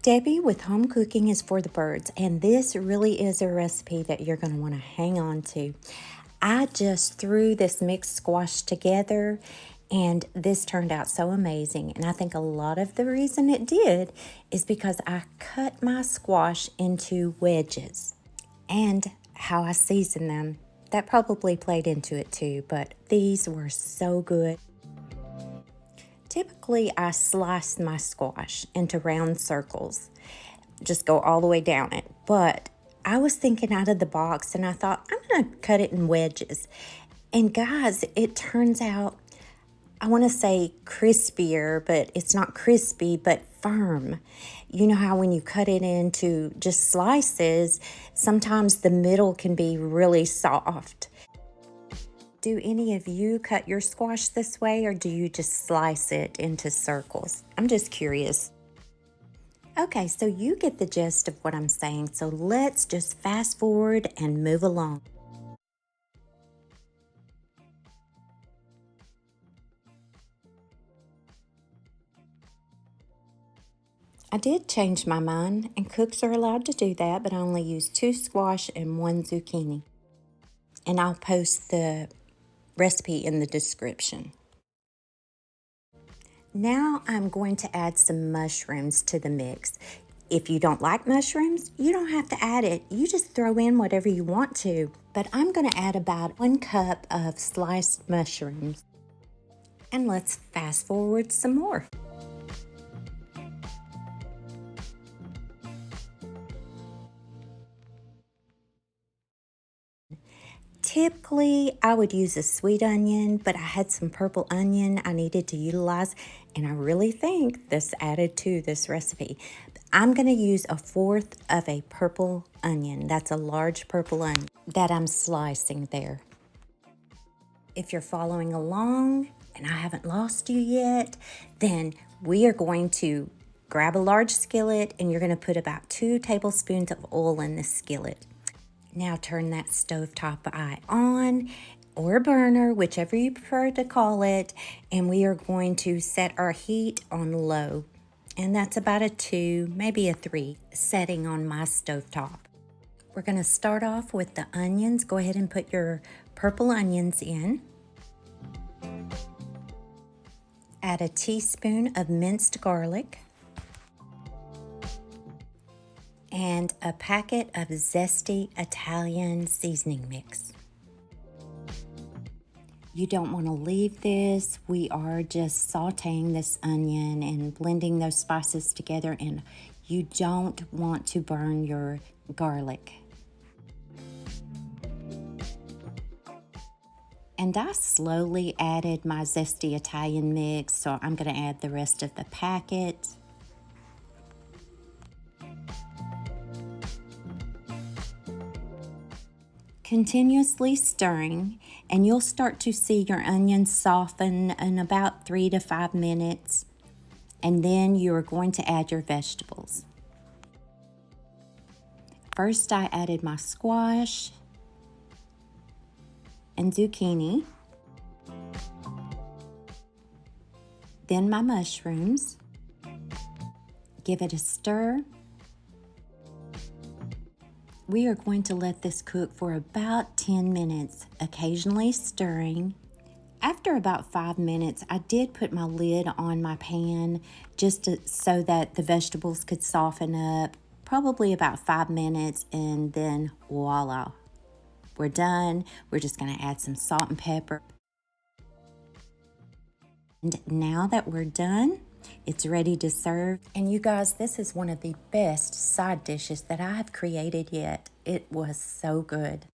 Debbie with Home Cooking is for the Birds, and this really is a recipe that you're going to want to hang on to. I just threw this mixed squash together, and this turned out so amazing. And I think a lot of the reason it did is because I cut my squash into wedges, and how I season them. That probably played into it too, but these were so good. Typically, I slice my squash into round circles, just go all the way down it. But I was thinking out of the box and I thought, I'm going to cut it in wedges. And guys, it turns out, I want to say crispier, but it's not crispy, but firm. You know how when you cut it into just slices, sometimes the middle can be really soft. Do any of you cut your squash this way, or do you just slice it into circles? I'm just curious. Okay, so you get the gist of what I'm saying, so let's just fast forward and move along. I did change my mind, and cooks are allowed to do that, but I only used 2 squash and 1 zucchini. And I'll post the recipe in the description. Now I'm going to add some mushrooms to the mix. If you don't like mushrooms, you don't have to add it. You just throw in whatever you want to. But I'm going to add about 1 cup of sliced mushrooms. And let's fast forward some more. Typically, I would use a sweet onion, but I had some purple onion I needed to utilize, and I really think this added to this recipe. I'm going to use 1/4 of a purple onion. That's a large purple onion that I'm slicing there. If you're following along and I haven't lost you yet, then we are going to grab a large skillet and you're going to put about 2 tablespoons of oil in the skillet. Now turn that stovetop eye on, or burner, whichever you prefer to call it, and we are going to set our heat on low. And that's about a 2, maybe a 3 setting on my stovetop. We're going to start off with the onions. Go ahead and put your purple onions in. Add a teaspoon of minced garlic. And a packet of Zesty Italian Seasoning mix. You don't want to leave this. We are just sauteing this onion and blending those spices together, and you don't want to burn your garlic. And I slowly added my Zesty Italian mix, so I'm going to add the rest of the packet. Continuously stirring, and you'll start to see your onions soften in about 3 to 5 minutes, and then you're going to add your vegetables. First, I added my squash and zucchini, then my mushrooms. Give it a stir. We are going to let this cook for about 10 minutes, occasionally stirring. After about 5 minutes, I did put my lid on my pan so that the vegetables could soften up, probably about 5 minutes, and then voila, we're done. We're just going to add some salt and pepper. And now that we're done, it's ready to serve. And you guys, this is one of the best side dishes that I have created yet. It was so good.